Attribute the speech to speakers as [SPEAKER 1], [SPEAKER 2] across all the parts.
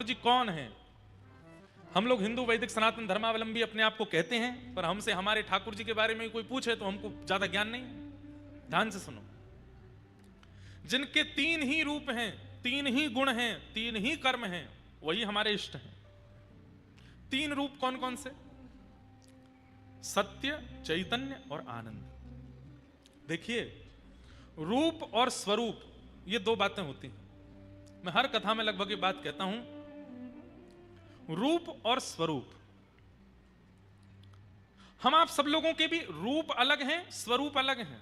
[SPEAKER 1] जी कौन है? हम लोग हिंदू वैदिक सनातन धर्मावलंबी अपने आप को कहते हैं, पर हमसे हमारे ठाकुर जी के बारे में कोई पूछे तो हमको ज्यादा ज्ञान नहीं है। ध्यान से सुनो, जिनके तीन ही रूप हैं, तीन ही गुण हैं, तीन ही कर्म हैं, वही हमारे इष्ट हैं। तीन रूप कौन कौन से? सत्य, चैतन्य और आनंद। देखिए, रूप और स्वरूप ये दो बातें होती हैं। मैं हर कथा में लगभग ये बात कहता हूं, रूप और स्वरूप। हम आप सब लोगों के भी रूप अलग हैं, स्वरूप अलग हैं।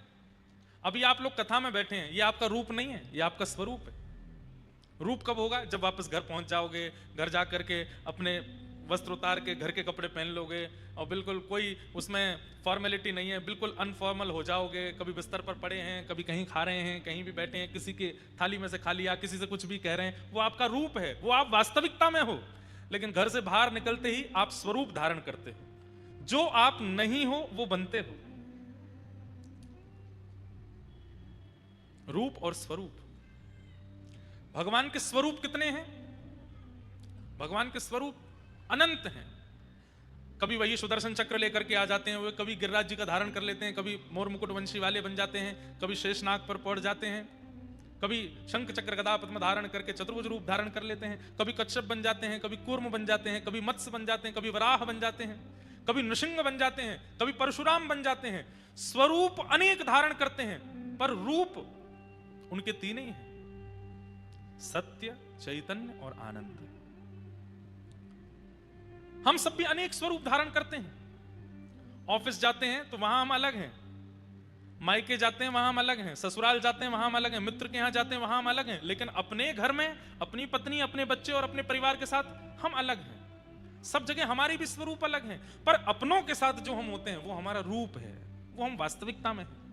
[SPEAKER 1] अभी आप लोग कथा में बैठे हैं, ये आपका रूप नहीं है, ये आपका स्वरूप है। रूप कब होगा? जब वापस घर पहुंच जाओगे, घर जाकर के अपने वस्त्र उतार के घर के कपड़े पहन लोगे और बिल्कुल कोई उसमें फॉर्मेलिटी नहीं है, बिल्कुल अनफॉर्मल हो जाओगे। कभी बिस्तर पर पड़े हैं, कभी कहीं खा रहे हैं, कहीं भी बैठे हैं, किसी की थाली में से खा लिया, किसी से कुछ भी कह रहे हैं, वो आपका रूप है, वो आप वास्तविकता में हो। लेकिन घर से बाहर निकलते ही आप स्वरूप धारण करते हो। जो आप नहीं हो वो बनते हो। रूप और स्वरूप। भगवान के स्वरूप कितने हैं? भगवान के स्वरूप अनंत हैं। कभी वही सुदर्शन चक्र लेकर के आ जाते हैं, वे कभी गिरिराज जी का धारण कर लेते हैं, कभी मोर मुकुट वंशी वाले बन जाते हैं, कभी शेषनाग पर पड़ जाते हैं, कभी शंख चक्र गदा पद्म धारण करके चतुर्भुज रूप धारण कर लेते हैं, कभी कच्छप बन जाते हैं, कभी कूर्म बन जाते हैं, कभी मत्स्य बन जाते हैं, कभी वराह बन जाते हैं, कभी नृसिंह बन जाते हैं, कभी परशुराम बन जाते हैं। स्वरूप अनेक धारण करते हैं, पर रूप उनके तीन ही हैं, सत्य, चैतन्य और आनंद। हम सब भी अनेक स्वरूप धारण करते हैं। ऑफिस जाते हैं तो वहां हम अलग हैं, मायके जाते हैं वहां हम अलग हैं, ससुराल जाते हैं वहां हम अलग हैं, मित्र के यहां जाते हैं वहां हम अलग हैं, लेकिन अपने घर में अपनी पत्नी, अपने बच्चे और अपने परिवार के साथ हम अलग हैं। सब जगह हमारी भी स्वरूप अलग हैं, पर अपनों के साथ जो हम होते हैं वो हमारा रूप है, वो हम वास्तविकता में हैं।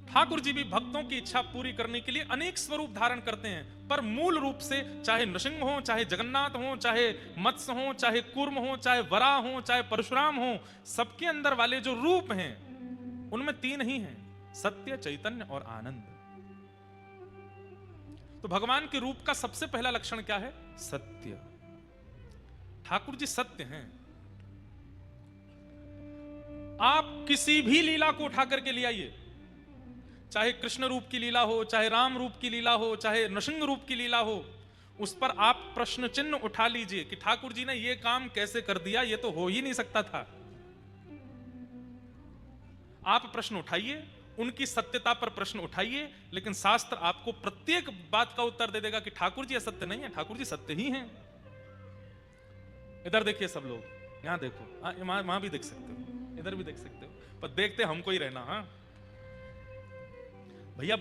[SPEAKER 1] ठाकुर जी भी भक्तों की इच्छा पूरी करने के लिए अनेक स्वरूप धारण करते हैं, पर मूल रूप से चाहे नृसिंह हो, चाहे जगन्नाथ हो, चाहे मत्स्य हो, चाहे कूर्म हो, चाहे वराह हो, चाहे परशुराम हो, सबके अंदर वाले जो रूप हैं उनमें तीन ही हैं, सत्य, चैतन्य और आनंद। तो भगवान के रूप का सबसे पहला लक्षण क्या है? सत्य। ठाकुर जी सत्य हैं। आप किसी भी लीला को उठा करके ले आइए, चाहे कृष्ण रूप की लीला हो, चाहे राम रूप की लीला हो, चाहे नृसिंह रूप की लीला हो, उस पर आप प्रश्न चिन्ह उठा लीजिए कि ठाकुर जी ने यह काम कैसे कर दिया, यह तो हो ही नहीं सकता था। आप प्रश्न उठाइए, उनकी सत्यता पर प्रश्न उठाइए, लेकिन शास्त्र आपको प्रत्येक बात का उत्तर दे देगा कि ठाकुर जी असत्य नहीं है, ठाकुर जी सत्य ही हैं। इधर देखिए सब लोग, यहां देखो, वहां भी देख सकते हो, इधर भी देख सकते हो, पर देखते हमको ही रहना। हाँ भैया,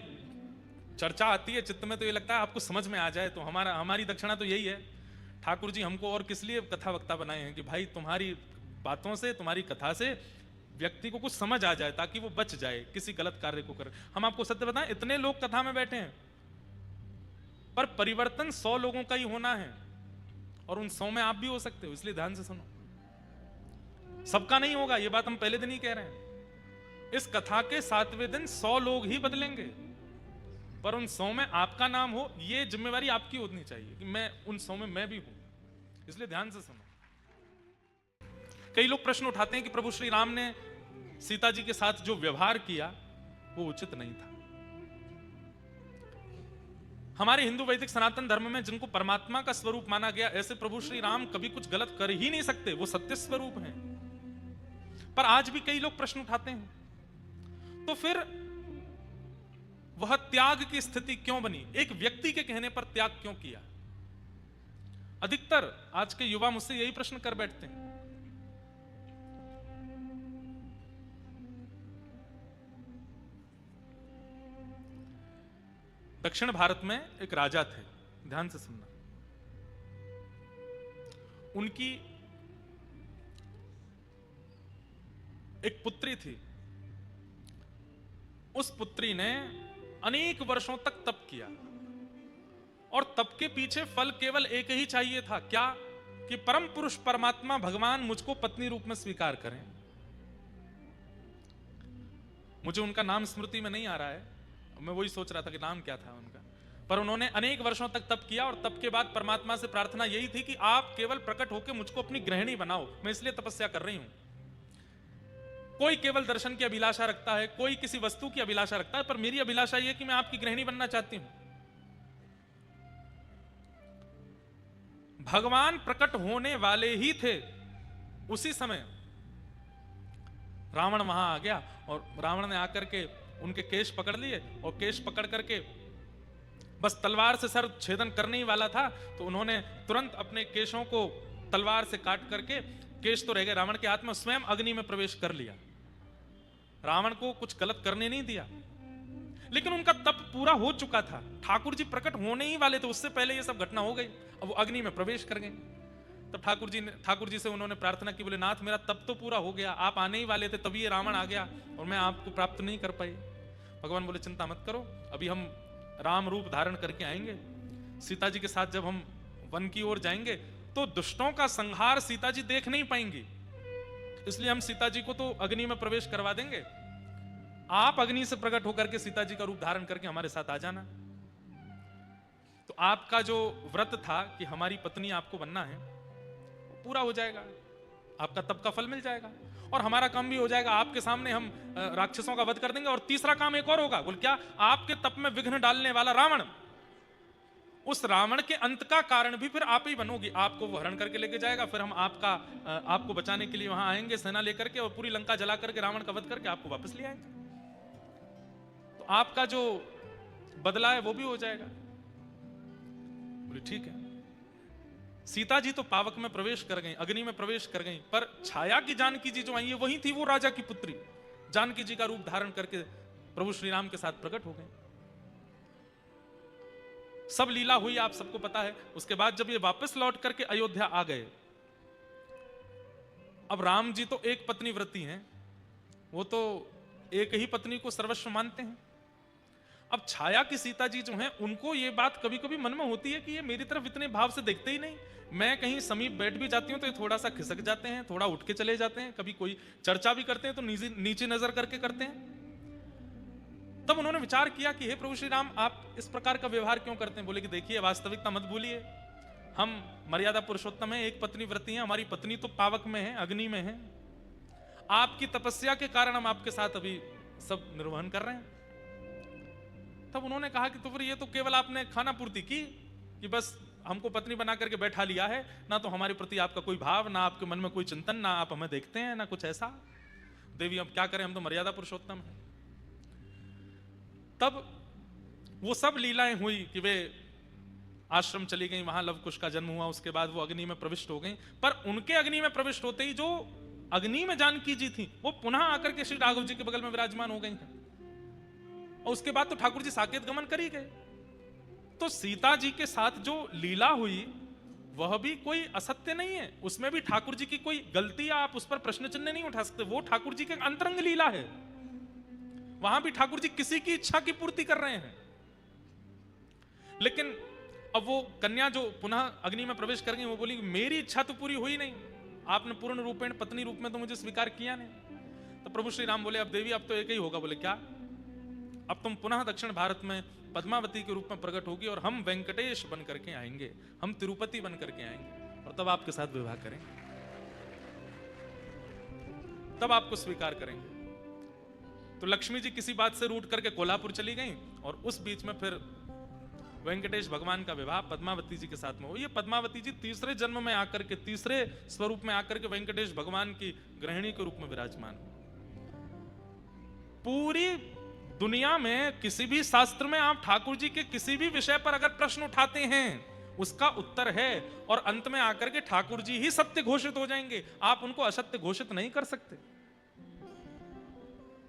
[SPEAKER 1] चर्चा आती है चित्त में तो ये लगता है आपको समझ में आ जाए, तो हमारी दक्षिणा तो यही है। ठाकुर जी हमको और किस लिए कथा वक्ता बनाए हैं कि भाई तुम्हारी बातों से, तुम्हारी कथा से व्यक्ति को कुछ समझ आ जाए, ताकि वो बच जाए किसी गलत कार्य को कर। हम आपको सत्य बताएं, इतने लोग कथा में बैठे हैं, पर परिवर्तन 100 लोगों का ही होना है, और उन 100 में आप भी हो सकते हो, इसलिए ध्यान से सुनो। सबका नहीं होगा, ये बात हम पहले दिन ही कह रहे हैं। इस कथा के 7वें दिन 100 लोग ही बदलेंगे, पर उन 100 में आपका नाम हो, ये जिम्मेवारी आपकी होनी चाहिए कि मैं उन 100 में मैं भी हूं। इसलिए ध्यान से सुनो। कई लोग प्रश्न उठाते हैं कि प्रभु श्री राम ने सीता जी के साथ जो व्यवहार किया वो उचित नहीं था। हमारे हिंदू वैदिक सनातन धर्म में जिनको परमात्मा का स्वरूप माना गया, ऐसे प्रभु श्री राम कभी कुछ गलत कर ही नहीं सकते, वो सत्य स्वरूप हैं। पर आज भी कई लोग प्रश्न उठाते हैं, तो फिर वह त्याग की स्थिति क्यों बनी? एक व्यक्ति के कहने पर त्याग क्यों किया? अधिकतर आज के युवा मुझसे यही प्रश्न कर बैठते हैं। दक्षिण भारत में एक राजा थे, ध्यान से सुनना। उनकी एक पुत्री थी। उस पुत्री ने अनेक वर्षों तक तप किया, और तप के पीछे फल केवल एक ही चाहिए था, क्या? कि परम पुरुष परमात्मा भगवान मुझको पत्नी रूप में स्वीकार करें। मुझे उनका नाम स्मृति में नहीं आ रहा है, मैं वही सोच रहा था कि नाम क्या था उनका। पर उन्होंने अनेक वर्षों तक तप किया और तप के बाद परमात्मा से प्रार्थना यही थी कि आप केवल प्रकट होकर मुझको अपनी गृहिणी बनाओ, मैं इसलिए तपस्या कर रही हूं। कोई केवल दर्शन की अभिलाषा रखता है, कोई किसी वस्तु की अभिलाषा रखता है, पर मेरी अभिलाषा यह कि मैं आपकी गृहिणी बनना चाहती हूं। भगवान प्रकट होने वाले ही थे, उसी समय रावण वहां आ गया और रावण ने आकर के उनके केश पकड़ लिए और केश पकड़ करके बस तलवार से सर छेदन करने ही वाला था, तो उन्होंने तुरंत अपने केशों को तलवार से काट करके, केश तो रह गए रावण के हाथ में, स्वयं अग्नि में प्रवेश कर लिया। रावण को कुछ गलत करने नहीं दिया, लेकिन उनका तप पूरा हो चुका था, ठाकुर जी प्रकट होने ही वाले थे, उससे पहले ये सब घटना हो गई। अब वो अग्नि में प्रवेश कर गए। तब ठाकुर जी से उन्होंने प्रार्थना की, बोले नाथ मेरा तप तो पूरा हो गया, आप आने ही वाले थे, तभी ये रावण आ गया और मैं आपको प्राप्त नहीं कर पाई। भगवान बोले चिंता मत करो, अभी हम राम रूप धारण करके आएंगे, सीता जी के साथ जब हम वन की ओर जाएंगे तो दुष्टों का संहार सीता जी देख नहीं पाएंगी, इसलिए हम सीता जी को तो अग्नि में प्रवेश करवा देंगे, आप अग्नि से प्रकट होकर के सीता जी का रूप धारण करके हमारे साथ आ जाना। तो आपका जो व्रत था कि हमारी पत्नी आपको बनना है, पूरा हो जाएगा, आपका तप का फल मिल जाएगा और हमारा काम भी हो जाएगा, आपके सामने हम राक्षसों का वध कर देंगे। और तीसरा काम एक और होगा, बोल क्या, आपके तप में विघ्न डालने वाला रावण, उस रावण के अंत का कारण भी फिर आप ही बनोगी, आपको वो हरण करके लेके जाएगा, फिर हम आपको बचाने के लिए वहां आएंगे सेना लेकर के और पूरी लंका जला करके रावण का वध करके आपको वापस ले आएंगे। तो आपका जो बदला है वो भी हो जाएगा। बोले ठीक है। सीता जी तो पावक में प्रवेश कर गई, अग्नि में प्रवेश कर गई, पर छाया की जानकी जी जो आई है वही थी वो राजा की पुत्री, जानकी जी का रूप धारण करके प्रभु श्री राम के साथ प्रकट हो गए। सब लीला हुई, आप सबको पता है। उसके बाद जब ये वापस लौट करके अयोध्या आ गए, अब राम जी तो एक पत्नी व्रती हैं, वो तो एक ही पत्नी को सर्वस्व मानते हैं। अब छाया की सीता जी जो हैं, उनको ये बात कभी कभी मन में होती है कि ये मेरी तरफ इतने भाव से देखते ही नहीं, मैं कहीं समीप बैठ भी जाती हूं तो ये थोड़ा सा खिसक जाते हैं, थोड़ा उठ के चले जाते हैं, कभी कोई चर्चा भी करते हैं तो नीचे नजर करके करते हैं। तब उन्होंने विचार किया कि हे प्रभु श्री राम, आप इस प्रकार का व्यवहार क्यों करते हैं। बोले कि देखिए, वास्तविकता मत भूलिए, हम मर्यादा पुरुषोत्तम है, एक पत्नी व्रती है, हमारी पत्नी तो पावक में है, अग्नि में है, आपकी तपस्या के कारण हम आपके साथ अभी सब निर्वहन कर रहे हैं। तब उन्होंने कहा कि तो फिर ये तो केवल आपने खाना पूर्ति की कि बस हमको पत्नी बना करके बैठा लिया है, ना तो हमारे प्रति आपका कोई भाव, ना आपके मन में कोई चिंतन, ना आप हमें देखते हैं, ना कुछ ऐसा। देवी अब क्या करें, हम तो मर्यादा पुरुषोत्तम हैं। तब वो सब लीलाएं हुई कि वे आश्रम चली गई, वहां लवकुश का जन्म हुआ, उसके बाद वो अग्नि में प्रविष्ट हो गई। पर उनके अग्नि में प्रविष्ट होते ही जो अग्नि में जानकी जी थी वो पुनः आकर के श्री राघव जी के बगल में विराजमान हो गई हैं। और उसके बाद तो ठाकुर जी साकेत गमन कर ही गए। तो सीता जी के साथ जो लीला हुई वह भी कोई असत्य नहीं है, उसमें भी ठाकुर जी की कोई गलती या आप उस पर प्रश्न चिन्ह नहीं उठा सकते, वो ठाकुर जी के अंतरंग लीला है। वहां भी ठाकुर जी किसी की इच्छा की पूर्ति कर रहे हैं। लेकिन अब वो कन्या जो पुनः अग्नि में प्रवेश कर गई, वो बोली मेरी इच्छा तो पूरी हुई नहीं, आपने पूर्ण रूपेण पत्नी रूप में तो मुझे स्वीकार किया नहीं। तो प्रभु श्री राम बोले अब देवी अब तो एक ही होगा। बोले क्या, अब तुम पुनः दक्षिण भारत में पद्मावती के रूप में प्रकट होगी और हम वेंकटेश बन करके आएंगे, हम तिरुपति बन करके आएंगे और तब आपके साथ विवाह करेंगे, तब आपको स्वीकार करेंगे। तो लक्ष्मी जी किसी बात से रूठ करके कोल्हापुर चली गई और उस बीच में फिर वेंकटेश भगवान का विवाह पद्मावती जी के साथ में हो। ये पद्मावती जी तीसरे जन्म में आकर के, तीसरे स्वरूप में आकर के वेंकटेश भगवान की गृहिणी के रूप में विराजमान। पूरी दुनिया में किसी भी शास्त्र में आप ठाकुर जी के किसी भी विषय पर अगर प्रश्न उठाते हैं उसका उत्तर है, और अंत में आकर के ठाकुर जी ही सत्य घोषित हो जाएंगे, आप उनको असत्य घोषित नहीं कर सकते।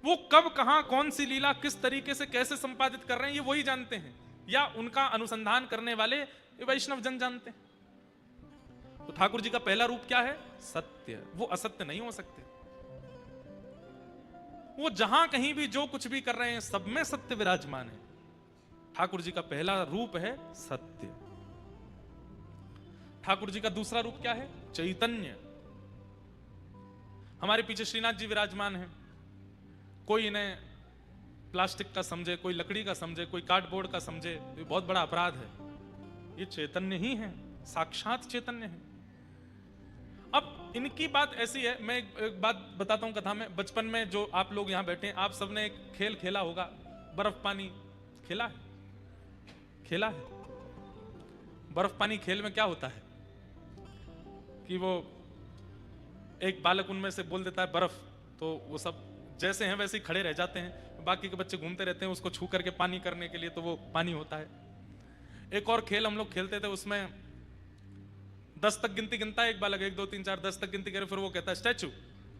[SPEAKER 1] वो कब कहां कौन सी लीला किस तरीके से कैसे संपादित कर रहे हैं ये वही जानते हैं, या उनका अनुसंधान करने वाले वैष्णव जन जानते हैं। तो ठाकुर जी का पहला रूप क्या है, सत्य, वो असत्य नहीं हो सकते। वो जहां कहीं भी जो कुछ भी कर रहे हैं सब में सत्य विराजमान है। ठाकुर जी का पहला रूप है सत्य। ठाकुर जी का दूसरा रूप क्या है, चैतन्य। हमारे पीछे श्रीनाथ जी विराजमान हैं, कोई इन्हें प्लास्टिक का समझे, कोई लकड़ी का समझे, कोई कार्डबोर्ड का समझे, ये बहुत बड़ा अपराध है। ये चैतन्य ही है, साक्षात चैतन्य है। अब इनकी बात ऐसी है, मैं एक बात बताता हूं कथा में। बचपन में जो आप लोग यहां बैठे हैं, आप सबने एक खेल खेला होगा, बर्फ पानी खेला है? खेला है? बर्फ पानी खेल में क्या होता है कि वो एक बालक उनमें से बोल देता है बर्फ, तो वो सब जैसे हैं वैसे ही खड़े रह जाते हैं, बाकी के बच्चे घूमते रहते हैं उसको छू करके पानी करने के लिए, तो वो पानी होता है। एक और खेल हम लोग खेलते थे, उसमें 10 तक गिनती गिनता है एक बालक, 1 2 3 4 10 तक गिनती करे, फिर वो कहता है स्टैचू।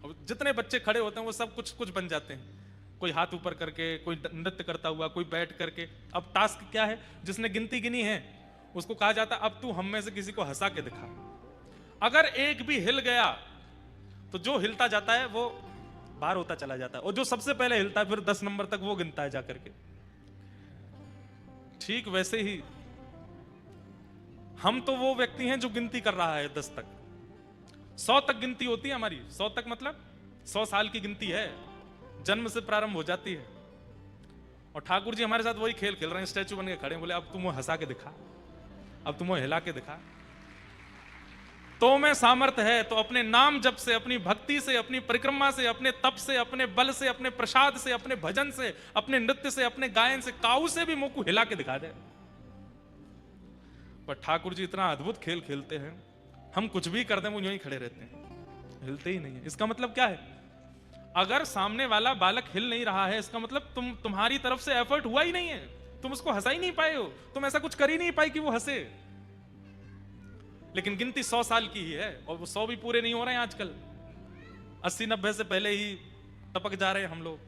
[SPEAKER 1] अब जितने बच्चे खड़े होते हैं वो सब कुछ कुछ बन जाते हैं, कोई हाथ ऊपर करके, कोई नृत्य करता हुआ, कोई बैठ करके। अब टास्क क्या है, जिसने गिनती गिनी है उसको कहा जाता है अब तू हम में से किसी को हंसा के दिखा। अगर एक भी हिल गया तो जो हिलता जाता है वो बाहर होता चला जाता है, और जो सबसे पहले हिलता है फिर 10 नंबर तक वो गिनता है जाकर के। ठीक वैसे ही हम तो वो व्यक्ति हैं जो गिनती कर रहा है 10 तक। 100 तक गिनती होती है हमारी, 100 तक मतलब 100 साल की गिनती है, जन्म से प्रारंभ हो जाती है। और ठाकुर जी हमारे साथ वही खेल खेल रहे हैं, स्टैचू बन के खड़े, बोले अब तुम वो हंसा के दिखा, अब तुम वो हिला के दिखा। तो में सामर्थ्य है तो अपने नाम जप से, अपनी भक्ति से, अपनी परिक्रमा से, अपने तप से, अपने बल से, अपने प्रसाद से, अपने भजन से, अपने नृत्य से, अपने गायन से, काऊ से भी मुंह को हिला के दिखा दे। पर ठाकुर जी इतना अद्भुत खेल खेलते हैं, हम कुछ भी कर दें वो यूं ही खड़े रहते हैं, हिलते ही नहीं है। इसका मतलब क्या है, अगर सामने वाला बालक हिल नहीं रहा है, इसका मतलब तुम्हारी तरफ से एफर्ट हुआ ही नहीं है, तुम उसको हंसा ही नहीं पाए हो, तुम ऐसा कुछ कर ही नहीं पाए कि वो हंसे। लेकिन गिनती 100 साल की ही है, और वो 100 भी पूरे नहीं हो रहे हैं आजकल, 80-90 से पहले ही टपक जा रहे हैं हम लोग।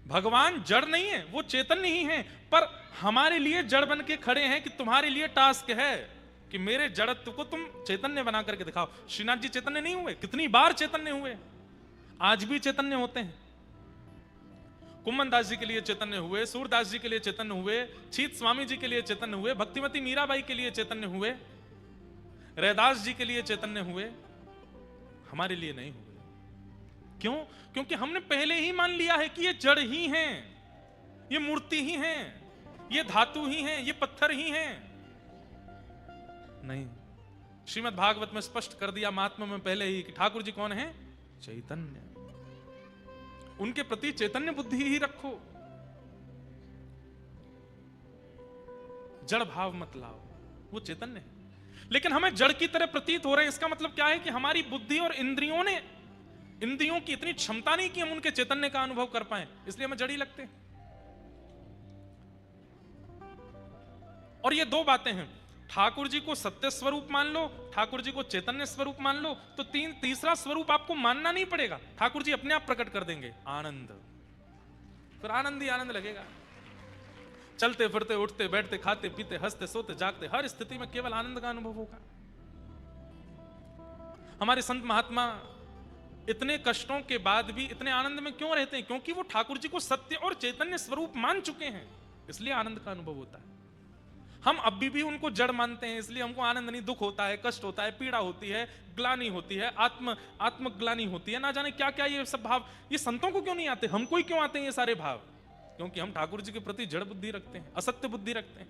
[SPEAKER 1] भगवान जड़ नहीं है, वो चैतन्य ही है, पर हमारे लिए जड़ बन के खड़े हैं कि तुम्हारे लिए टास्क है कि मेरे जड़त्व को तुम चैतन्य बना करके दिखाओ। श्रीनाथ जी चैतन्य नहीं हुए? कितनी बार चैतन्य हुए, आज भी चैतन्य होते हैं। कुम्मन दास जी के लिए चैतन्य हुए, सूरदास जी के लिए चैतन्य हुए, छीत स्वामी जी के लिए चैतन्य हुए, भक्तिमती मीराबाई के लिए चैतन्य हुए, रैदास जी के लिए चैतन्य हुए, हमारे लिए नहीं हुए। क्यों? क्योंकि हमने पहले ही मान लिया है कि ये जड़ ही हैं, ये मूर्ति ही हैं, ये धातु ही हैं, ये पत्थर ही हैं। नहीं, श्रीमद् भागवत में स्पष्ट कर दिया महात्मा में पहले ही कि ठाकुर जी कौन है? चैतन्य। उनके प्रति चैतन्य बुद्धि ही रखो, जड़ भाव मत लाओ, वो चैतन्य है। लेकिन हमें जड़ की तरह प्रतीत हो रहे हैं, इसका मतलब क्या है कि हमारी बुद्धि और इंद्रियों की इतनी क्षमता नहीं कि हम उनके चैतन्य का अनुभव कर पाए, इसलिए हमें जड़ ही लगते हैं। और ये दो बातें हैं, ठाकुर जी को सत्य स्वरूप मान लो, ठाकुर जी को चैतन्य स्वरूप मान लो, तो तीसरा स्वरूप आपको मानना नहीं पड़ेगा, ठाकुर जी अपने आप प्रकट कर देंगे, आनंद। फिर आनंद ही आनंद लगेगा। चलते फिरते, उठते बैठते, खाते पीते, हंसते सोते जागते, हर स्थिति में केवल आनंद का अनुभव होगा। हमारे संत महात्मा इतने कष्टों के बाद भी इतने आनंद में क्यों रहते हैं? क्योंकि वो ठाकुर जी को सत्य और चैतन्य स्वरूप मान चुके हैं, इसलिए आनंद का अनुभव होता है। हम अभी भी उनको जड़ मानते हैं, इसलिए हमको आनंद नहीं, दुख होता है, कष्ट होता है, पीड़ा होती है, ग्लानि होती है, आत्मग्लानि होती है, ना जाने क्या क्या ये सब भाव। ये संतों को क्यों नहीं आते, हमको ही क्यों आते हैं ये सारे भाव? क्योंकि हम ठाकुर जी के प्रति जड़ बुद्धि रखते हैं, असत्य बुद्धि रखते हैं।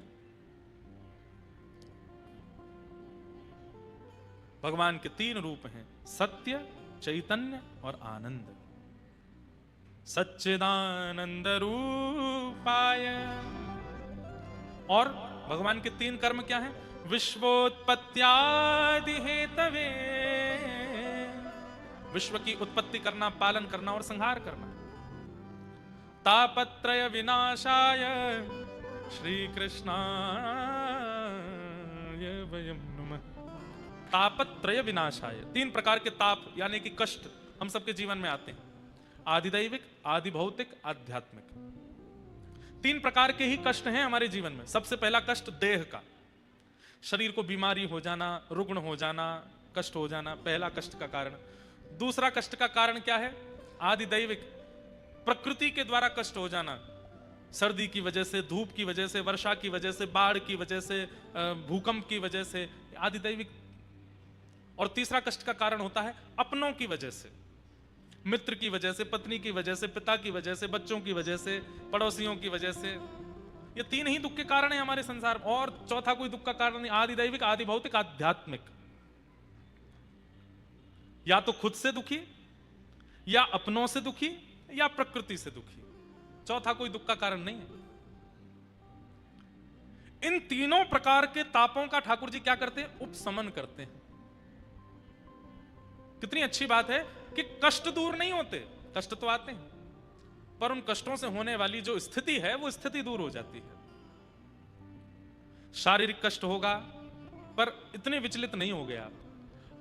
[SPEAKER 1] भगवान के 3 रूप हैं, सत्य, चैतन्य और आनंद। सच्चिदानंद रूपाय। और भगवान के 3 कर्म क्या हैं? विश्वोत्पत्त्यादि हेतवे, विश्व की उत्पत्ति करना, पालन करना और संहार करना। तापत्रय विनाशाय श्री कृष्णाय वयं नमः। तापत्रय विनाशाय, 3 प्रकार के ताप यानी कि कष्ट हम सबके जीवन में आते हैं, आदिदैविक, आदि भौतिक, आध्यात्मिक। 3 प्रकार के ही कष्ट हैं हमारे जीवन में। सबसे पहला कष्ट देह का, शरीर को बीमारी हो जाना, रुग्ण हो जाना, कष्ट हो जाना, पहला कष्ट का कारण। दूसरा कष्ट का कारण क्या है? आदिदैविक, प्रकृति के द्वारा कष्ट हो जाना, सर्दी की वजह से, धूप की वजह से, वर्षा की वजह से, बाढ़ की वजह से, भूकंप की वजह से, आदिदैविक। और तीसरा कष्ट का कारण होता है अपनों की वजह से, मित्र की वजह से, पत्नी की वजह से, पिता की वजह से, बच्चों की वजह से, पड़ोसियों की वजह से। ये 3 ही दुख के कारण है हमारे संसार में, और चौथा कोई दुख का कारण नहीं। आदि दैविक, आदि भौतिक, आध्यात्मिक। या तो खुद से दुखी, या अपनों से दुखी, या प्रकृति से दुखी। चौथा कोई दुख का कारण नहीं है। इन तीनों प्रकार के तापों का ठाकुर जी क्या करते हैं? उपशमन करते हैं। कितनी अच्छी बात है कि कष्ट दूर नहीं होते, कष्ट तो आते हैं, पर उन कष्टों से होने वाली जो स्थिति है वो स्थिति दूर हो जाती है। शारीरिक कष्ट होगा पर इतने विचलित नहीं होगे आप,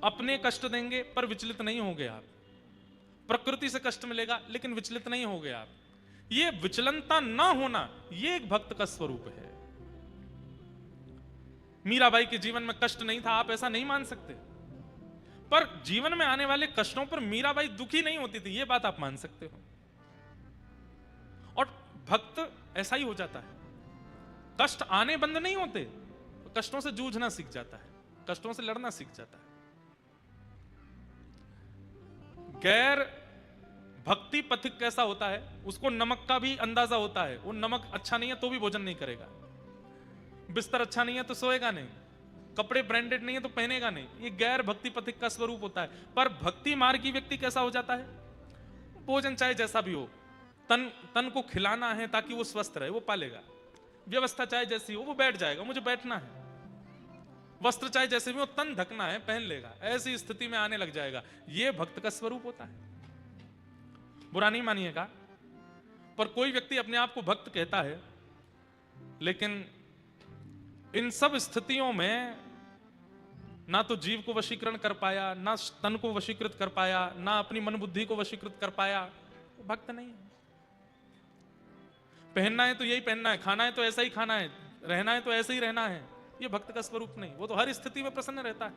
[SPEAKER 1] अपने कष्ट देंगे पर विचलित नहीं होगे आप, प्रकृति से कष्ट मिलेगा लेकिन विचलित नहीं होगे आप। ये विचलनता ना होना, ये एक भक्त का स्वरूप है। मीराबाई के जीवन में कष्ट नहीं था, आप ऐसा नहीं मान सकते, पर जीवन में आने वाले कष्टों पर मीराबाई दुखी नहीं होती थी, ये बात आप मान सकते हो। और भक्त ऐसा ही हो जाता है, कष्ट आने बंद नहीं होते, कष्टों से जूझना सीख जाता है, कष्टों से लड़ना सीख जाता है। गैर भक्ति पथिक कैसा होता है? उसको नमक का भी अंदाजा होता है। वो नमक अच्छा नहीं है तो भी भोजन नहीं करेगा, बिस्तर अच्छा नहीं है तो सोएगा नहीं, कपड़े ब्रांडेड नहीं है तो पहनेगा नहीं। ये गैर भक्ति पथिक का स्वरूप होता है। पर भक्ति मार्गी व्यक्ति कैसा हो जाता है? भोजन चाहे जैसा भी हो, तन को खिलाना है ताकि वो स्वस्थ रहे, वो पालेगा। व्यवस्था चाहे जैसी हो, वो बैठ जाएगा, मुझे बैठना है। वस्त्र चाहे जैसे भी हो, तन ढकना है, पहन लेगा, ऐसी स्थिति में आने लग जाएगा। ये भक्त का स्वरूप होता है। बुरा नहीं मानिएगा, पर कोई व्यक्ति अपने आप को भक्त कहता है, लेकिन इन सब स्थितियों में ना तो जीव को वशीकरण कर पाया, ना तन को वशीकृत कर पाया, ना अपनी मन बुद्धि को वशीकृत कर पाया, वो भक्त नहीं है। पहनना है तो यही पहनना है, खाना है तो ऐसा ही खाना है, रहना है तो ऐसे ही रहना है, ये भक्त का स्वरूप नहीं। वो तो हर स्थिति में प्रसन्न रहता है।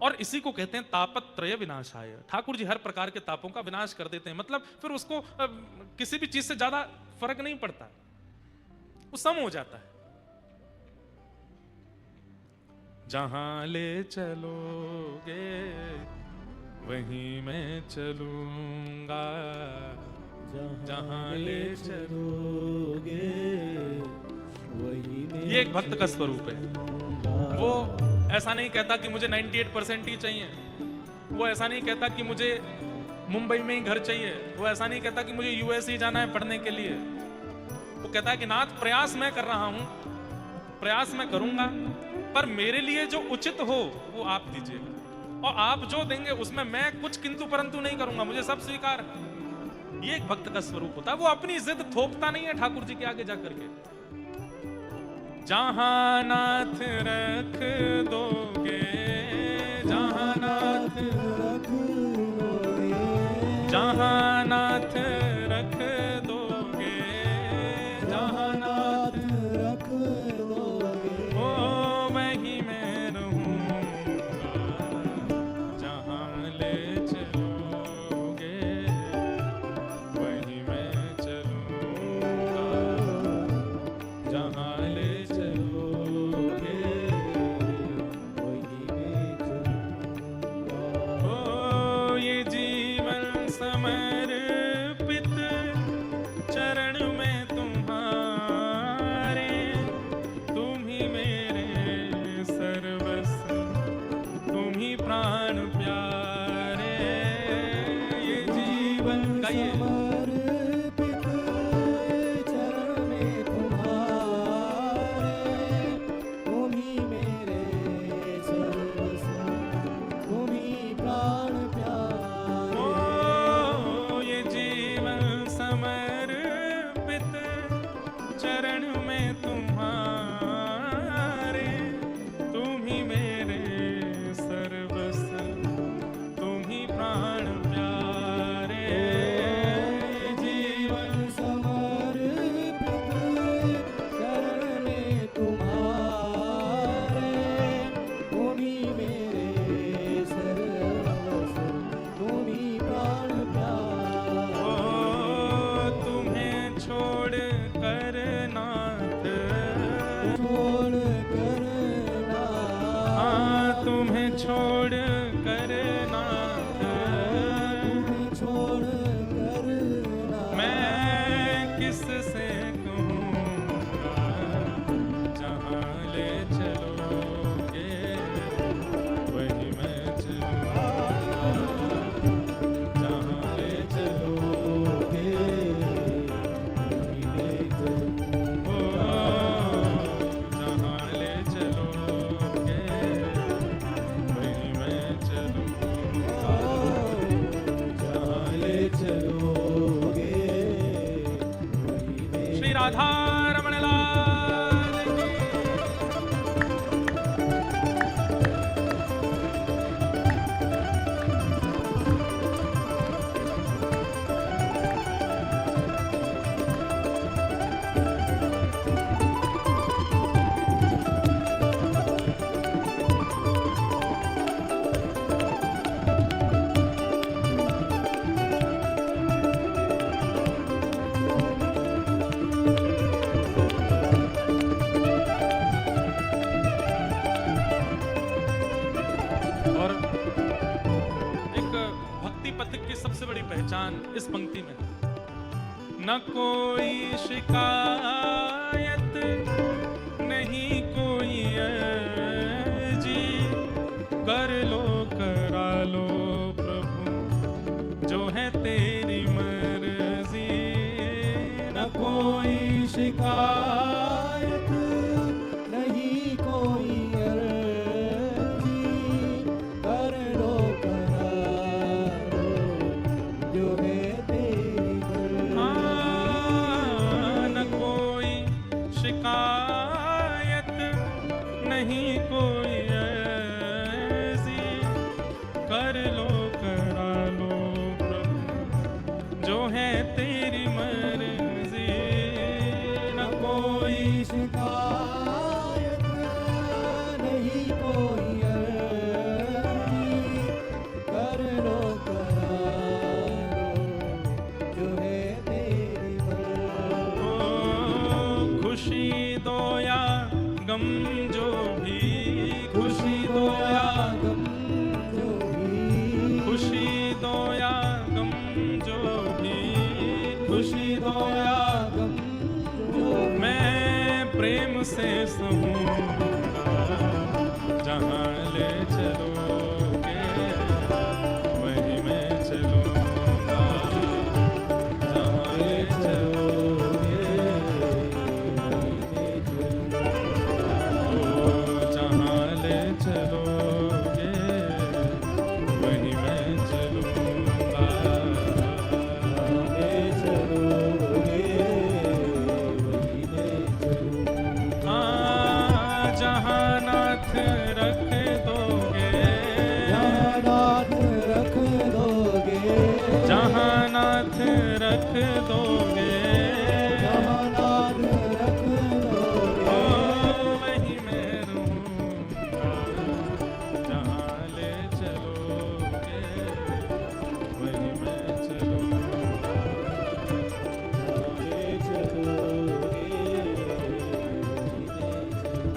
[SPEAKER 1] और इसी को कहते हैं तापत्रय विनाशाय। ठाकुर जी हर प्रकार के तापों का विनाश कर देते हैं, मतलब फिर उसको किसी भी चीज से ज्यादा फर्क नहीं पड़ता, वो सम हो जाता है। जहां ले चलोगे वहीं मैं चलूंगा, जहां ले चलोगे वहीं मैं। ये एक भक्त का स्वरूप है। वो ऐसा नहीं कहता कि मुझे 98% ही चाहिए, वो ऐसा नहीं कहता कि मुझे मुंबई में ही घर चाहिए, वो ऐसा नहीं कहता कि मुझे यूएस ही जाना है पढ़ने के लिए। वो कहता है कि नाथ प्रयास मैं कर रहा हूं, प्रयास मैं करूंगा, पर मेरे लिए जो उचित हो वो आप दीजिएगा, और आप जो देंगे उसमें मैं कुछ किंतु परंतु नहीं करूंगा, मुझे सब स्वीकार है। ये एक भक्त का स्वरूप होता है। वो अपनी जिद थोपता नहीं है ठाकुर जी के आगे जाकर के। जहां नाथ रख दोगे, जहां नाथ रख दोगे, जहां नाथ रख दोगे, जहां नाथ रख दोगे, ओ वहीं मैं रहूंगा, जहां ले चलोगे वहीं मैं चलूंगा, जहां ले राधा रमण लाल की। और एक भक्ति पथिक की सबसे बड़ी पहचान इस पंक्ति में, न कोई शिकायत नहीं कोई अर्जी, कर लो करा लो प्रभु जो है तेरी मर्जी।
[SPEAKER 2] न कोई शिकायत नहीं कोई अर्जी, कर लो करा लो जो है तेरी
[SPEAKER 1] हाँ, न कोई शिकायत नहीं कोई ऐसी, कर लो करा लो प्रभु जो है तेरी मर्जी। न कोई
[SPEAKER 2] शिकायत नहीं कोई अर्जी, कर लो करा लो जो है तेरी मर्जी।
[SPEAKER 1] ओ, खुशी दो या गम जो भी, खुशी दो या
[SPEAKER 2] गम जो भी,
[SPEAKER 1] खुशी दो या गम जो भी, खुशी दो या
[SPEAKER 2] गम जो
[SPEAKER 1] मैं प्रेम से सहूँगा, जहाँ ले चलोगे वहीं मैं चलूँगा, जहाँ ले चलोगे ओ, जहाँ ले चलोगे वहीं मैं चलूँगा।
[SPEAKER 2] ले चलोगे वहीं ले चलूँगा।
[SPEAKER 1] हाँ, जहाँ नाथ रख दोगे,
[SPEAKER 2] जहाँ नाथ रख दोगे,
[SPEAKER 1] जहाँ नाथ रख दोगे,
[SPEAKER 2] जहाँ नाथ रख
[SPEAKER 1] ओ
[SPEAKER 2] दोगे,
[SPEAKER 1] वहीं मैं रहूँगा, जहाँ ले चलोगे वहीं मैं चलूँगा।
[SPEAKER 2] ले चलोगे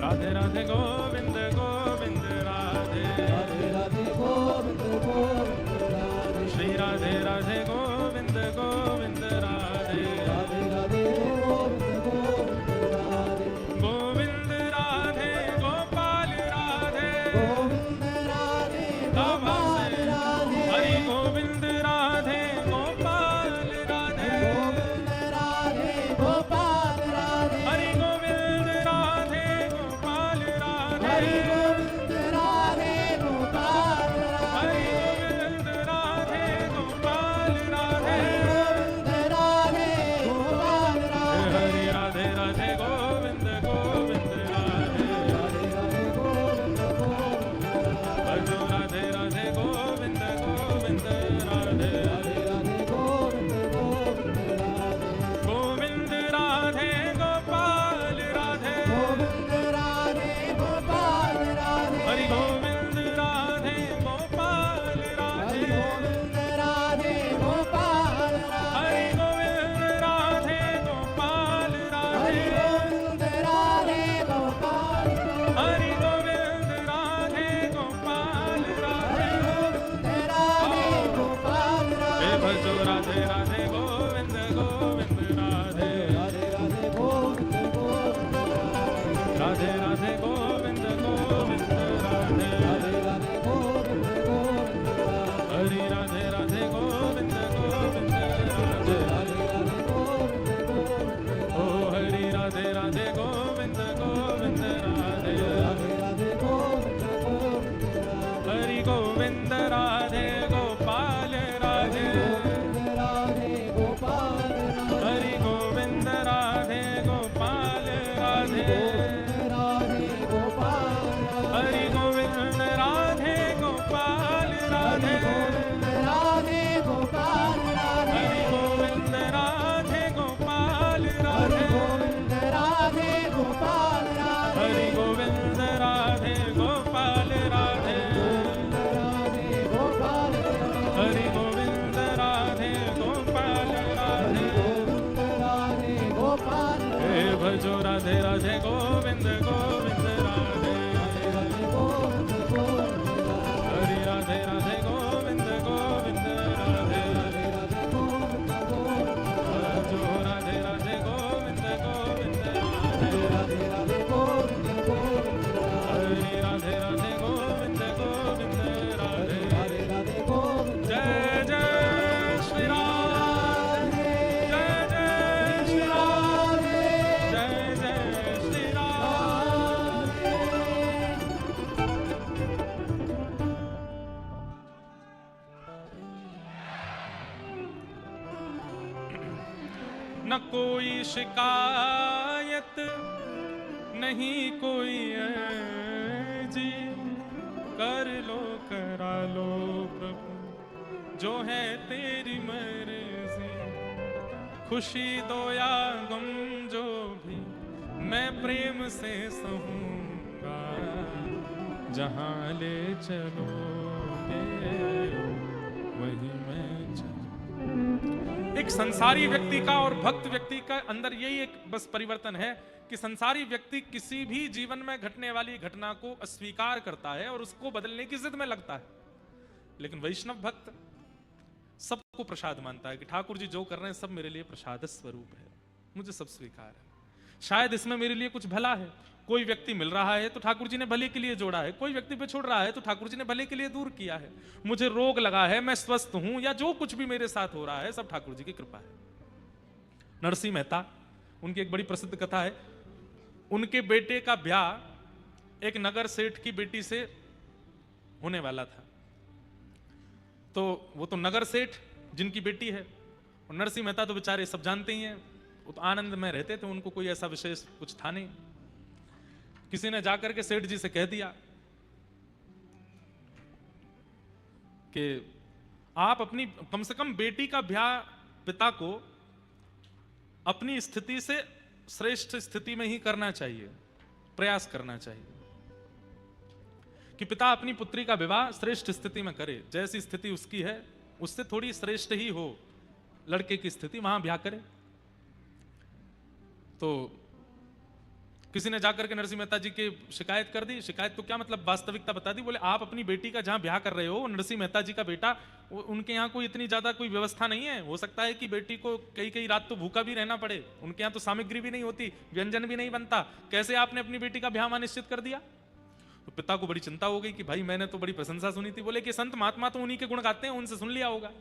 [SPEAKER 1] राधे राधे गोविंद गोविंद राधे,
[SPEAKER 2] राधे राधे गोविंद गोविंद राधे,
[SPEAKER 1] श्री राधे राधे गोविंद गोविंद राधे,
[SPEAKER 2] राधे राधे गोविंद गोविंद राधे,
[SPEAKER 1] गोविंद राधे गोपाल राधे,
[SPEAKER 2] गोविंद राधे गोपाल राधे,
[SPEAKER 1] हरि गोविंद राधे गोपाल राधे,
[SPEAKER 2] गोविंद राधे गोपाल राधे,
[SPEAKER 1] हरि गोविंद राधे गोपाल राधे,
[SPEAKER 2] हरि गोविंद राधे गोपाल
[SPEAKER 1] हरि
[SPEAKER 2] राधे,
[SPEAKER 1] गोविंद राधे गोपाल राधे,
[SPEAKER 2] गोविंद राधे गोपाल राधे,
[SPEAKER 1] हरि राधे राधे गोविंद गोविंद राधे,
[SPEAKER 2] राधे राधे गोविंद गोविंद
[SPEAKER 1] भजो राधे राधे गोविंद गोविंद राधे,
[SPEAKER 2] राधे राधे गोविंद गोविंद राधे,
[SPEAKER 1] गोविंद राधे गोपाल राधे,
[SPEAKER 2] गोविंद राधे गोपाल राधे,
[SPEAKER 1] हरि गोविंद राधे गोपाल
[SPEAKER 2] हरि
[SPEAKER 1] राधे,
[SPEAKER 2] गोविंद राधे गोपाल
[SPEAKER 1] हरि
[SPEAKER 2] राधे,
[SPEAKER 1] गोविंद राधे गोपाल
[SPEAKER 2] हरि
[SPEAKER 1] राधे,
[SPEAKER 2] गोविंद राधे गोपाल राधे,
[SPEAKER 1] हरि गोविंद राधे गोपाल
[SPEAKER 2] हरि
[SPEAKER 1] राधे,
[SPEAKER 2] गोविंद राधे गोपाल
[SPEAKER 1] हे
[SPEAKER 2] राधे,
[SPEAKER 1] भजो राधे राधे गोविंद गोविंद राधे,
[SPEAKER 2] राधे राधे गोविंद गोविंद
[SPEAKER 1] राधे
[SPEAKER 2] राधे,
[SPEAKER 1] राधे गोविंद गोविंद राधे,
[SPEAKER 2] राधे राधे गोविंद गोविंद राधे,
[SPEAKER 1] हरि राधे राधे गोविंद गोविंद राधे,
[SPEAKER 2] राधे राधे गोविंद गोविंद
[SPEAKER 1] ओ हरि राधे राधे गोविंद गोविंद राधे,
[SPEAKER 2] राधे राधे गोविंद गोविंद राधे,
[SPEAKER 1] हरि गोविंद राधे गोपाल राधे,
[SPEAKER 2] गोविंद राधे गोपाल राधे,
[SPEAKER 1] हरि गोविंद राधे भजो राधे राधे गोविंद गोविंद राधे
[SPEAKER 2] राधे गोविंद गोविंद
[SPEAKER 1] हरि राधे राधे गोविंद गोविंद राधे
[SPEAKER 2] राधे गोविंद गोविंद
[SPEAKER 1] भजो राधे राधे गोविंद गोविंद राधे
[SPEAKER 2] राधे राधे गोविंद गोविंद
[SPEAKER 1] हरि राधे राधे गोविंद गोविंद राधे
[SPEAKER 2] राधे राधे गोविंद
[SPEAKER 1] जय जय श्री राम जय जय श्री राम जय जय श्री राम। न कोई शिकायत नहीं कोई अर्जी कर लो करा लो प्रभु जो है तेरी मर्जी खुशी दो या गम जो भी मैं प्रेम से सहूंगा जहां ले चलोगे वही मैं चलूं। एक संसारी व्यक्ति का और भक्त व्यक्ति का अंदर यही एक बस परिवर्तन है कि संसारी व्यक्ति किसी भी जीवन में घटने वाली घटना को अस्वीकार करता है और उसको बदलने की जिद में लगता है, लेकिन वैष्णव भक्त सबको प्रसाद मानता है कि ठाकुर जी जो कर रहे हैं सब मेरे लिए प्रसाद स्वरूप है, मुझे सब स्वीकार है, शायद इसमें मेरे लिए कुछ भला है। कोई व्यक्ति मिल रहा है तो ठाकुर जी ने भले के लिए जोड़ा है, कोई व्यक्ति बिछुड़ रहा है तो ठाकुर जी ने भले के लिए दूर किया है, मुझे रोग लगा है मैं स्वस्थ हूं या जो कुछ भी मेरे साथ हो रहा है सब ठाकुर जी की कृपा है। नरसिंह मेहता, उनकी एक बड़ी प्रसिद्ध कथा है, उनके बेटे का ब्याह एक नगर सेठ की बेटी से होने वाला था, तो वो तो नगर सेठ जिनकी बेटी है, और नरसिंह मेहता तो बेचारे सब जानते ही हैं, वो तो आनंद में रहते थे, उनको कोई ऐसा विशेष कुछ था नहीं। किसी ने जाकर के सेठ जी से कह दिया कि आप अपनी कम से कम बेटी का ब्याह पिता को अपनी स्थिति से श्रेष्ठ स्थिति में ही करना चाहिए, प्रयास करना चाहिए कि पिता अपनी पुत्री का विवाह श्रेष्ठ स्थिति में करे, जैसी स्थिति उसकी है उससे थोड़ी श्रेष्ठ ही हो लड़के की स्थिति, वहां ब्याह करे। तो किसी ने जाकर के नरसिंह मेहता जी की शिकायत कर दी, शिकायत तो क्या मतलब वास्तविकता बता दी, बोले आप अपनी बेटी का जहां ब्याह कर रहे हो नरसिंह मेहता जी का बेटा, उनके यहाँ कोई इतनी ज्यादा कोई व्यवस्था नहीं है, हो सकता है कि बेटी को कई कई रात तो भूखा भी रहना पड़े, उनके यहाँ तो सामग्री भी नहीं होती, व्यंजन भी नहीं बनता, कैसे आपने अपनी बेटी का ब्याह निश्चित कर दिया। तो पिता को बड़ी चिंता हो गई कि भाई मैंने तो बड़ी प्रशंसा सुनी थी, बोले कि संत महात्मा तो उन्हीं के गुण गाते हैं, उनसे सुन लिया होगा,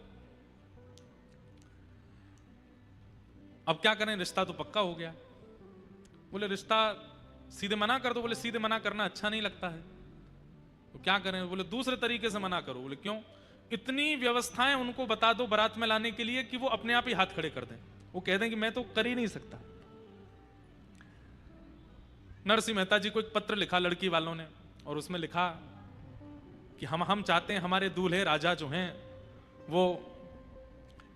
[SPEAKER 1] अब क्या करें, रिश्ता तो पक्का हो गया। बोले रिश्ता सीधे मना कर दो, बोले सीधे मना करना अच्छा नहीं लगता है, तो क्या करें, बोले दूसरे तरीके से मना करो। बोले क्यों, इतनी व्यवस्थाएं उनको बता दो बारात में लाने के लिए कि वो अपने आप ही हाथ खड़े कर दें, वो कह दें कि मैं तो कर ही नहीं सकता। नरसिंह मेहता जी को एक पत्र लिखा लड़की वालों ने, और उसमें लिखा कि हम चाहते हैं हमारे दूल्हे राजा जो हैं वो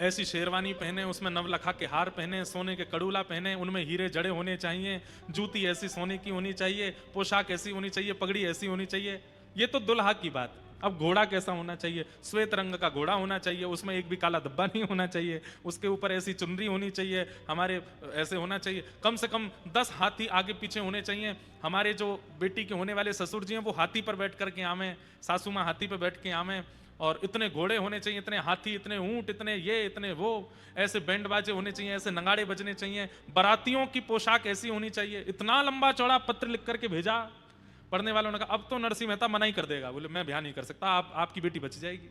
[SPEAKER 1] ऐसी शेरवानी पहने, उसमें नवलखा के हार पहने, सोने के कड़ूला पहने, उनमें हीरे जड़े होने चाहिए, जूती ऐसी सोने की होनी चाहिए, पोशाक ऐसी होनी चाहिए, पगड़ी ऐसी होनी चाहिए। ये तो दुल्हा की बात। अब घोड़ा कैसा होना चाहिए, श्वेत रंग का घोड़ा होना चाहिए, उसमें एक भी काला धब्बा नहीं होना चाहिए, उसके ऊपर ऐसी चुनरी होनी चाहिए, हमारे ऐसे होना चाहिए, कम से कम 10 हाथी आगे पीछे होने चाहिए, हमारे जो बेटी के होने वाले ससुर जी हैं वो हाथी पर बैठ करके आवे, सासू माँ हाथी पर बैठ के आवे, और इतने घोड़े होने चाहिए, इतने हाथी, इतने ऊंट, इतने ये इतने वो, ऐसे बैंड बाजे होने चाहिए, ऐसे नगाड़े बजने चाहिए, बारातियों की पोशाक ऐसी होनी चाहिए। इतना लंबा चौड़ा पत्र लिख करके भेजा। पढ़ने वालों ने कहा अब तो नरसिंह मेहता मना ही कर देगा, बोले मैं ब्याह नहीं कर सकता, आपकी बेटी बच जाएगी।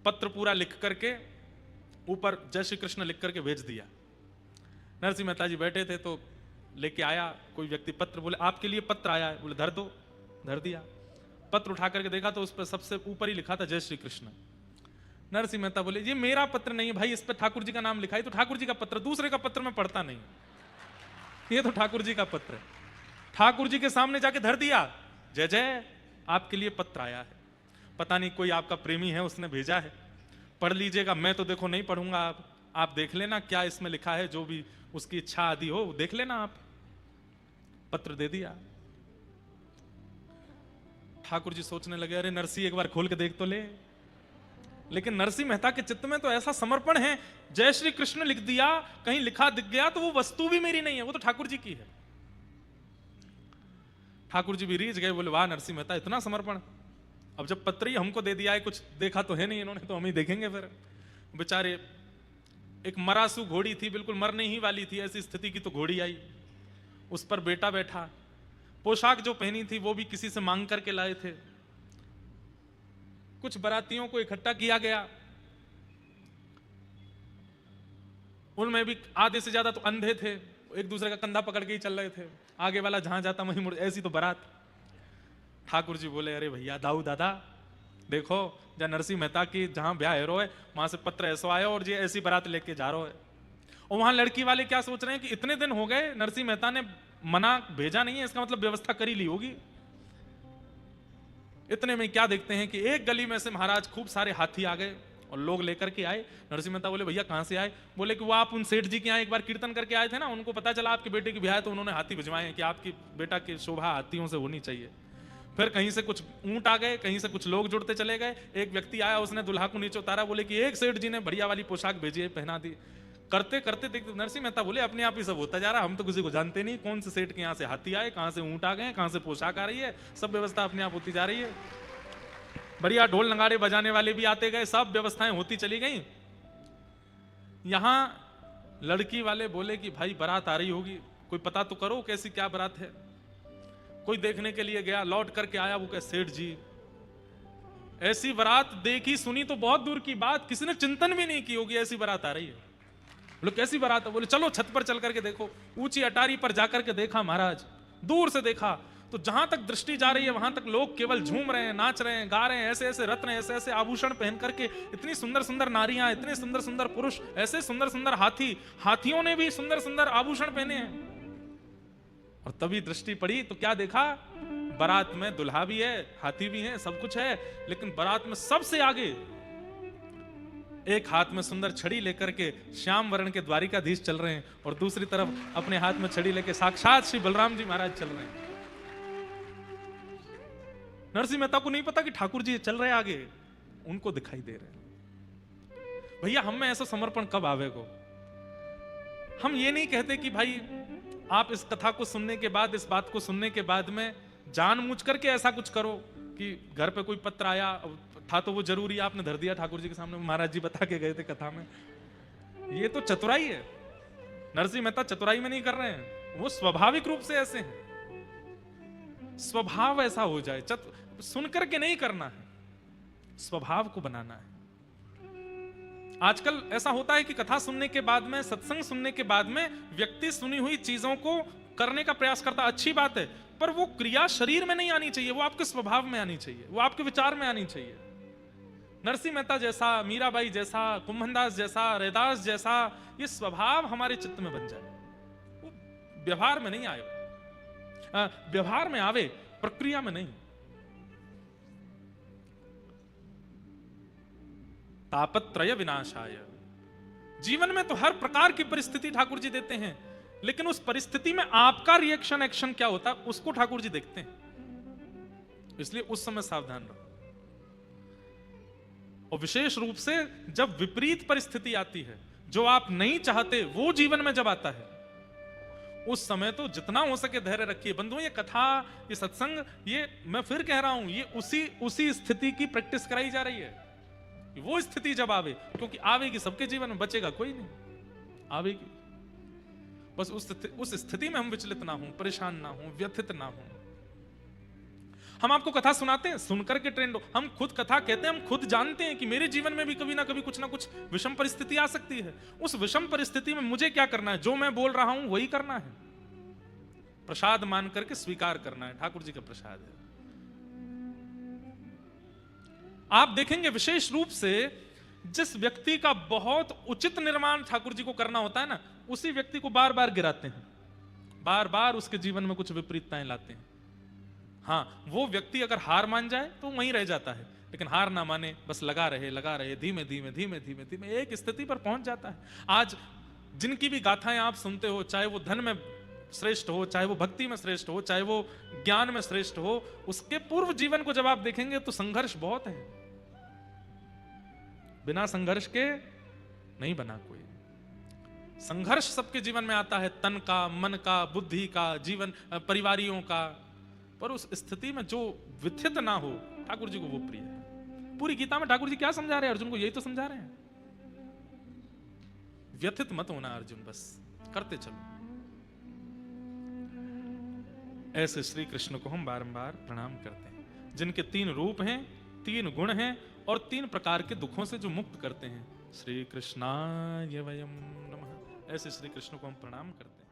[SPEAKER 1] पत्र पूरा लिख करके ऊपर जय श्री कृष्ण लिख करके भेज दिया। नरसिंह मेहता जी बैठे थे तो लेके आया कोई व्यक्ति पत्र, बोले आपके लिए पत्र आया है, बोले धर दो, धर दिया। पत्र उठा करके देखा तो उस पर सबसे ऊपर ही लिखा था जय श्री कृष्ण। नरसिंह मेहता बोले ये मेरा पत्र नहीं है भाई, इस पर ठाकुर जी का नाम लिखा है, तो ठाकुर जी का पत्र, दूसरे का पत्र मैं पढ़ता नहीं, ये तो ठाकुर जी का पत्र है। ठाकुर जी के सामने जाके धर दिया, जय जय आपके लिए पत्र आया है, पता नहीं कोई आपका प्रेमी है उसने भेजा है, पढ़ लीजिएगा, मैं तो देखो नहीं पढ़ूंगा, आप देख लेना क्या इसमें लिखा है, जो भी उसकी इच्छा आदि हो देख लेना आप। पत्र दे दिया। ठाकुर जी सोचने लगे अरे नरसी एक बार खोल के देख तो ले। लेकिन नरसिंह मेहता के चित्त में तो ऐसा समर्पण है, जय श्री कृष्ण लिख दिया, कहीं लिखा दिख गया तो वो वस्तु भी मेरी नहीं है, वो तो ठाकुर जी की है। ठाकुर जी भी रीझ गए, बोले वाह नरसिंह मेहता इतना समर्पण। अब जब पत्र ही हमको दे दिया है, कुछ देखा तो है नहीं इन्होंने, तो हम ही देखेंगे फिर। बेचारे, एक मरासू घोड़ी थी, बिल्कुल मरने ही वाली थी, ऐसी स्थिति की तो घोड़ी आई, उस पर बेटा बैठा, पोशाक जो पहनी थी वो भी किसी से मांग करके लाए थे, कुछ बारातियों को इकट्ठा किया गया, उनमें भी आधे से ज्यादा तो अंधे थे, एक दूसरे का कंधा पकड़ के ही चल रहे थे, आगे वाला जहां जाता वहीं मुड़, ऐसी तो बारात। ठाकुर जी बोले अरे भैया दाऊ दादा देखो, जहाँ नरसिंह मेहता की जहां ब्याह है वहां से पत्र ऐसा आया और ये ऐसी बारात लेके जा रहा है। और वहां लड़की वाले क्या सोच रहे हैं कि इतने दिन हो गए नरसिंह मेहता ने मना भेजा नहीं है, इसका मतलब व्यवस्था करी ली होगी। इतने में क्या देखते हैं कि एक गली में से महाराज खूब सारे हाथी आ गए और लोग लेकर के आए। नरसिंह मेहता बोले भैया कहां से आए? बोले कि वो आप उन सेठ जी के यहाँ एक बार कीर्तन करके आए थे ना, उनको पता चला आपके बेटे की ब्याह है तो उन्होंने हाथी भिजवाए हैं कि आपकी बेटा की शोभा हाथियों से होनी चाहिए। फिर कहीं से कुछ ऊंट आ गए, कहीं से कुछ लोग जुड़ते चले गए। एक व्यक्ति आया, उसने दुल्हा को नीचे उतारा, बोले कि एक सेठ जी ने बढ़िया वाली पोशाक भेजी है, पहना दी। करते करते देखते नरसिंह मेहता बोले अपने आप ही सब होता जा रहा, हम तो किसी को जानते नहीं, कौन से सेठ के यहाँ से हाथी आए, कहाँ से ऊंट आ गए, कहाँ से पोशाक आ रही है, सब व्यवस्था अपने आप होती जा रही है। बढ़िया ढोल नगाड़े बजाने वाले भी आते गए, सब व्यवस्थाएं होती चली गई। यहां लड़की वाले बोले कि भाई बारात आ रही होगी, कोई पता तो करो कैसी क्या बारात है। कोई देखने के लिए गया, लौट करके आया, वो कहे सेठ जी ऐसी बारात देखी सुनी तो बहुत दूर की बात, किसी ने चिंतन भी नहीं की होगी ऐसी बारात आ रही है। बोले कैसी बारात है? बोले चलो छत पर चल करके देखो। ऊंची अटारी पर जाकर के देखा महाराज, दूर से देखा तो जहां तक दृष्टि जा रही है वहां तक लोग केवल झूम रहे हैं, नाच रहे हैं, गा रहे हैं, ऐसे ऐसे रत्न, ऐसे ऐसे आभूषण पहन करके, इतनी सुंदर सुंदर नारियां, इतने सुंदर सुंदर पुरुष, ऐसे सुंदर सुंदर हाथी, हाथियों ने भी सुंदर सुंदर आभूषण पहने हैं। और तभी दृष्टि पड़ी तो क्या देखा, बारात में दुल्हा भी है, हाथी भी है, सब कुछ है, लेकिन बारात में सबसे आगे एक हाथ में सुंदर छड़ी लेकर के श्याम वर्ण के द्वारिकाधीश चल रहे हैं और दूसरी तरफ अपने हाथ में छड़ी लेके साक्षात श्री बलराम जी महाराज चल रहे हैं। नरसिंह मेहता को नहीं पता कि ठाकुर जी चल रहे आगे, उनको दिखाई दे रहे हैं। भैया हम में ऐसा समर्पण कब आवेगा? हम ये नहीं कहते कि भाई आप इस कथा को सुनने के बाद, इस बात को सुनने के बाद में जानबूझ करके ऐसा कुछ करो कि घर पे कोई पत्र आया था तो वो जरूरी आपने धर दिया ठाकुर जी के सामने, महाराज जी बता के गए थे कथा में। ये तो चतुराई है। नरसिंह मेहता चतुराई में नहीं कर रहे हैं, वो स्वाभाविक रूप से ऐसे हैं। स्वभाव ऐसा हो जाए, सुन करके नहीं करना है, स्वभाव को बनाना है। आजकल ऐसा होता है कि कथा सुनने के बाद में, सत्संग सुनने के बाद में व्यक्ति सुनी हुई चीजों को करने का प्रयास करता, अच्छी बात है, पर वो क्रिया शरीर में नहीं आनी चाहिए, वो आपके स्वभाव में आनी चाहिए, वो आपके विचार में आनी चाहिए। नरसिंह मेहता जैसा, मीराबाई जैसा, कुंभनदास जैसा, रैदास जैसा ये स्वभाव हमारे चित्त में बन जाए, वो व्यवहार में नहीं आए, व्यवहार में आवे, प्रक्रिया में नहीं। तापत्रय विनाशाय, जीवन में तो हर प्रकार की परिस्थिति ठाकुर जी देते हैं, लेकिन उस परिस्थिति में आपका रिएक्शन एक्शन क्या होता है उसको ठाकुर जी देखते हैं। इसलिए उस समय सावधान रहो। और विशेष रूप से जब विपरीत परिस्थिति आती है, जो आप नहीं चाहते वो जीवन में जब आता है, उस समय तो जितना हो सके धैर्य रखिए। बंधुओं ये कथा, ये सत्संग, ये मैं फिर कह रहा हूं, ये उसी स्थिति की प्रैक्टिस कराई जा रही है। वो स्थिति जब आवे, क्योंकि आवेगी सबके जीवन में, बचेगा कोई नहीं, आवेगी। बस उस स्थिति में हम विचलित ना हों, परेशान ना हों, व्यथित ना हों। हम आपको कथा सुनाते हैं, सुनकर के ट्रेंड हो, हम खुद कथा कहते हैं, हम खुद जानते हैं कि मेरे जीवन में भी कभी ना कभी कुछ ना कुछ विषम परिस्थिति आ सकती है। उस विषम परिस्थिति में मुझे क्या करना है? जो मैं बोल रहा हूं वही करना है, प्रसाद मान करके स्वीकार करना है, ठाकुर जी का प्रसाद है। आप देखेंगे विशेष रूप से जिस व्यक्ति का बहुत उचित निर्माण ठाकुर जी को करना होता है ना, उसी व्यक्ति को बार बार गिराते हैं, बार बार उसके जीवन में कुछ विपरीतताएं लाते हैं। हाँ, वो व्यक्ति अगर हार मान जाए तो वहीं रह जाता है, लेकिन हार ना माने, बस लगा रहे, धीमे धीमे धीमे धीमे धीमे एक स्थिति पर पहुंच जाता है। आज जिनकी भी गाथाएं आप सुनते हो, चाहे वो धन में श्रेष्ठ हो, चाहे वो भक्ति में श्रेष्ठ हो, चाहे वो ज्ञान में श्रेष्ठ हो, उसके पूर्व जीवन को जब आप देखेंगे तो संघर्ष बहुत है। बिना संघर्ष के नहीं बना कोई। संघर्ष सबके जीवन में आता है, तन का, मन का, बुद्धि का, जीवन परिवारियों का, पर उस स्थिति में जो व्यथित ना हो, ठाकुर जी को वो प्रिय है। पूरी गीता में ठाकुर जी क्या समझा रहे हैं अर्जुन को? यही तो समझा रहे हैं, व्यथित मत होना अर्जुन, बस करते चलो। ऐसे श्री कृष्ण को हम बारंबार प्रणाम करते हैं, जिनके 3 रूप हैं, 3 गुण हैं और 3 प्रकार के दुखों से जो मुक्त करते हैं। श्री कृष्णाय वयम नमः। ऐसे श्री कृष्ण को हम प्रणाम करते हैं।